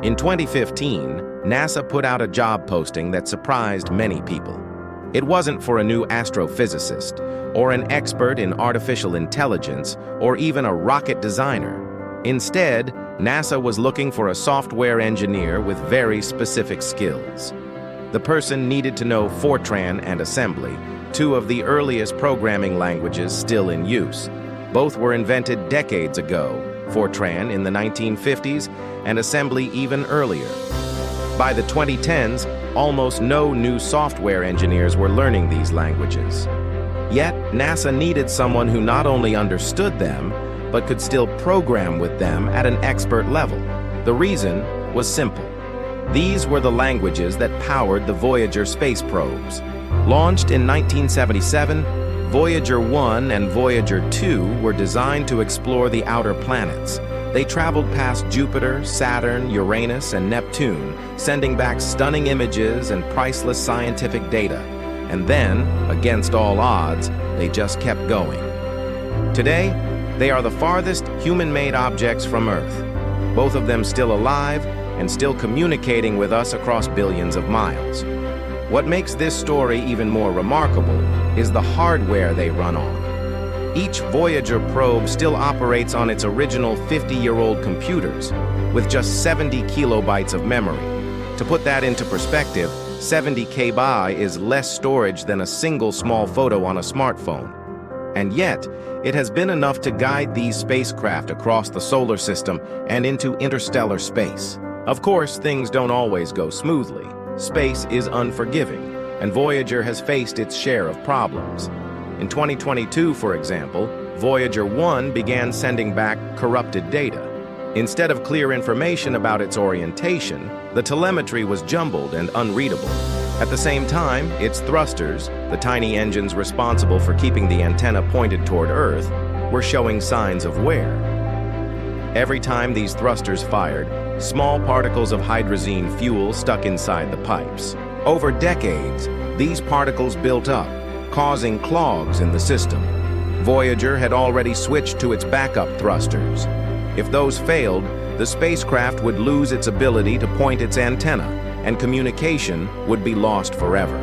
In 2015, NASA put out a job posting that surprised many people. It wasn't for a new astrophysicist, or an expert in artificial intelligence, or even a rocket designer. Instead, NASA was looking for a software engineer with very specific skills. The person needed to know Fortran and assembly, two of the earliest programming languages still in use. Both were invented decades ago, Fortran in the 1950s and assembly even earlier. By the 2010s, almost no new software engineers were learning these languages. Yet, NASA needed someone who not only understood them, but could still program with them at an expert level. The reason was simple. These were the languages that powered the Voyager space probes. Launched in 1977, Voyager 1 and Voyager 2 were designed to explore the outer planets. They traveled past Jupiter, Saturn, Uranus, and Neptune, sending back stunning images and priceless scientific data. And then, against all odds, they just kept going. Today, they are the farthest human-made objects from Earth, both of them still alive and still communicating with us across billions of miles. What makes this story even more remarkable is the hardware they run on. Each Voyager probe still operates on its original 50-year-old computers, with just 70 kilobytes of memory. To put that into perspective, 70 KB is less storage than a single small photo on a smartphone. And yet, it has been enough to guide these spacecraft across the solar system and into interstellar space. Of course, things don't always go smoothly. Space is unforgiving, and Voyager has faced its share of problems. In 2022, for example, Voyager 1 began sending back corrupted data. Instead of clear information about its orientation, the telemetry was jumbled and unreadable. At the same time, its thrusters, the tiny engines responsible for keeping the antenna pointed toward Earth, were showing signs of wear. Every time these thrusters fired, small particles of hydrazine fuel stuck inside the pipes. Over decades, these particles built up, causing clogs in the system. Voyager had already switched to its backup thrusters. If those failed, the spacecraft would lose its ability to point its antenna, and communication would be lost forever.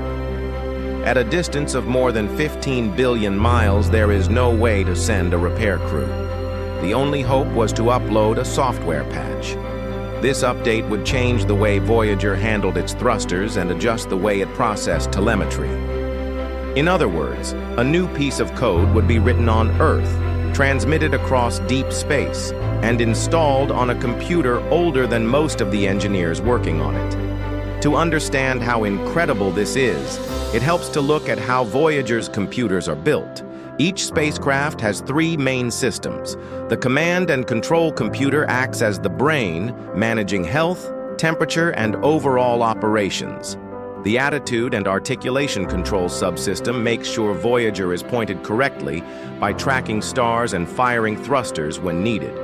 At a distance of more than 15 billion miles, there is no way to send a repair crew. The only hope was to upload a software patch. This update would change the way Voyager handled its thrusters and adjust the way it processed telemetry. In other words, a new piece of code would be written on Earth, transmitted across deep space, and installed on a computer older than most of the engineers working on it. To understand how incredible this is, it helps to look at how Voyager's computers are built. Each spacecraft has three main systems. The command and control computer acts as the brain, managing health, temperature, and overall operations. The attitude and articulation control subsystem makes sure Voyager is pointed correctly by tracking stars and firing thrusters when needed.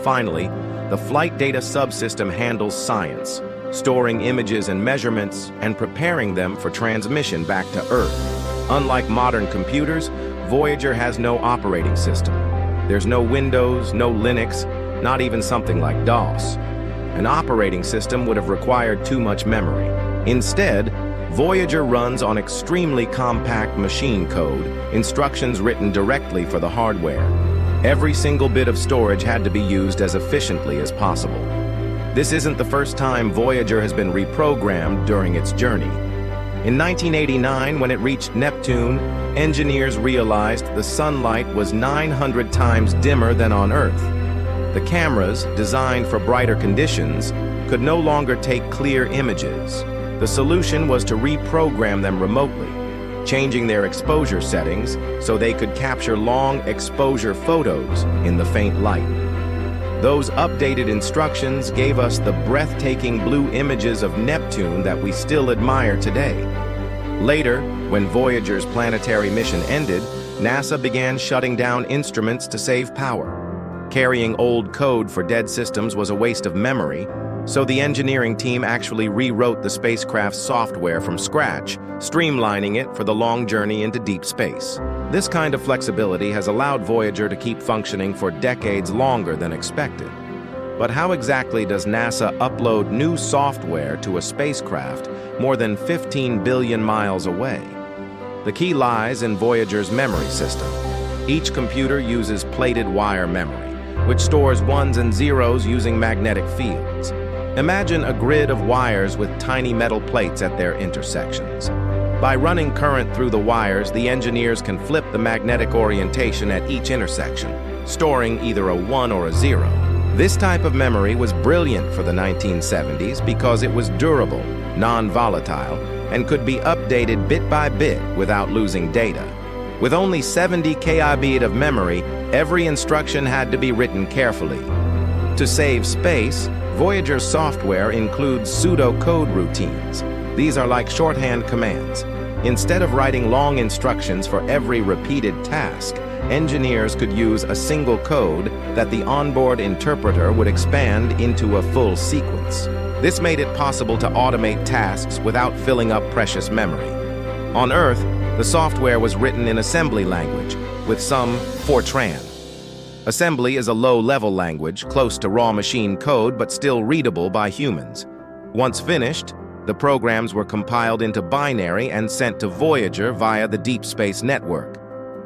Finally, the flight data subsystem handles science, storing images and measurements and preparing them for transmission back to Earth. Unlike modern computers, Voyager has no operating system. There's no Windows, no Linux, not even something like DOS. An operating system would have required too much memory. Instead, Voyager runs on extremely compact machine code, instructions written directly for the hardware. Every single bit of storage had to be used as efficiently as possible. This isn't the first time Voyager has been reprogrammed during its journey. In 1989, when it reached Neptune, engineers realized the sunlight was 900 times dimmer than on Earth. The cameras, designed for brighter conditions, could no longer take clear images. The solution was to reprogram them remotely, changing their exposure settings so they could capture long exposure photos in the faint light. Those updated instructions gave us the breathtaking blue images of Neptune that we still admire today. Later, when Voyager's planetary mission ended, NASA began shutting down instruments to save power. Carrying old code for dead systems was a waste of memory, so the engineering team actually rewrote the spacecraft's software from scratch, streamlining it for the long journey into deep space. This kind of flexibility has allowed Voyager to keep functioning for decades longer than expected. But how exactly does NASA upload new software to a spacecraft more than 15 billion miles away? The key lies in Voyager's memory system. Each computer uses plated wire memory, which stores ones and zeros using magnetic fields. Imagine a grid of wires with tiny metal plates at their intersections. By running current through the wires, the engineers can flip the magnetic orientation at each intersection, storing either a 1 or a 0. This type of memory was brilliant for the 1970s because it was durable, non-volatile, and could be updated bit by bit without losing data. With only 70 kb of memory, every instruction had to be written carefully. To save space, Voyager's software includes pseudocode routines. These are like shorthand commands. Instead of writing long instructions for every repeated task, engineers could use a single code that the onboard interpreter would expand into a full sequence. This made it possible to automate tasks without filling up precious memory. On Earth, the software was written in assembly language, with some Fortran. Assembly is a low-level language, close to raw machine code but still readable by humans. Once finished, the programs were compiled into binary and sent to Voyager via the Deep Space Network.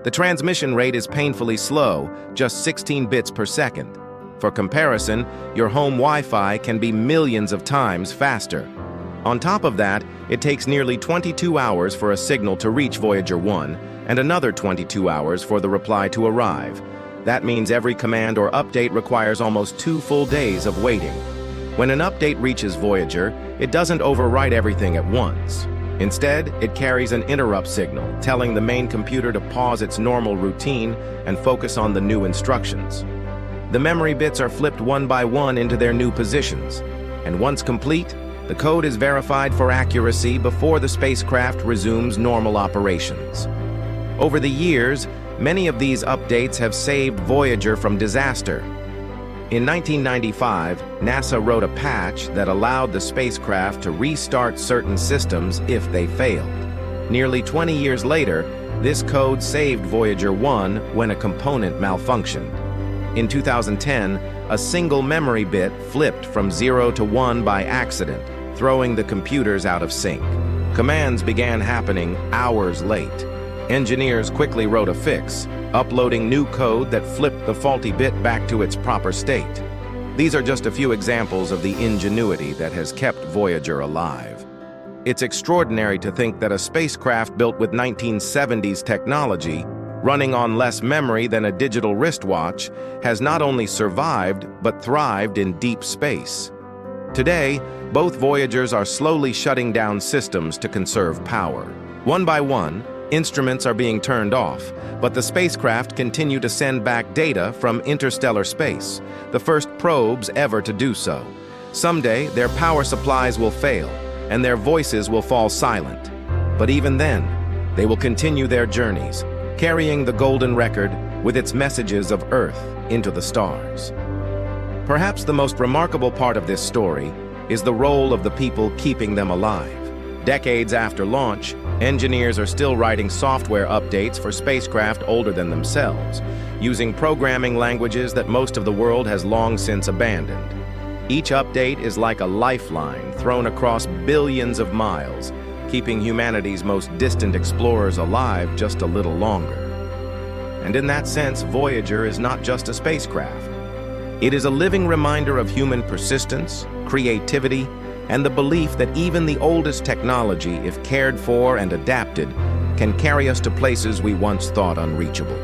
The transmission rate is painfully slow, just 16 bits per second. For comparison, your home Wi-Fi can be millions of times faster. On top of that, it takes nearly 22 hours for a signal to reach Voyager 1 and another 22 hours for the reply to arrive. That means every command or update requires almost 2 full days of waiting. When an update reaches Voyager, it doesn't overwrite everything at once. Instead, it carries an interrupt signal, telling the main computer to pause its normal routine and focus on the new instructions. The memory bits are flipped one by one into their new positions, and once complete, the code is verified for accuracy before the spacecraft resumes normal operations. Over the years, many of these updates have saved Voyager from disaster. In 1995, NASA wrote a patch that allowed the spacecraft to restart certain systems if they failed. Nearly 20 years later, this code saved Voyager 1 when a component malfunctioned. In 2010, a single memory bit flipped from 0 to 1 by accident, throwing the computers out of sync. Commands began happening hours late. Engineers quickly wrote a fix, uploading new code that flipped the faulty bit back to its proper state. These are just a few examples of the ingenuity that has kept Voyager alive. It's extraordinary to think that a spacecraft built with 1970s technology, running on less memory than a digital wristwatch, has not only survived but thrived in deep space. Today, both Voyagers are slowly shutting down systems to conserve power. One by one, instruments are being turned off, but the spacecraft continue to send back data from interstellar space, the first probes ever to do so. Someday, their power supplies will fail, and their voices will fall silent. But even then, they will continue their journeys, carrying the golden record with its messages of Earth into the stars. Perhaps the most remarkable part of this story is the role of the people keeping them alive. Decades after launch, engineers are still writing software updates for spacecraft older than themselves, using programming languages that most of the world has long since abandoned. Each update is like a lifeline thrown across billions of miles, keeping humanity's most distant explorers alive just a little longer. And in that sense, Voyager is not just a spacecraft. It is a living reminder of human persistence, creativity, and the belief that even the oldest technology, if cared for and adapted, can carry us to places we once thought unreachable.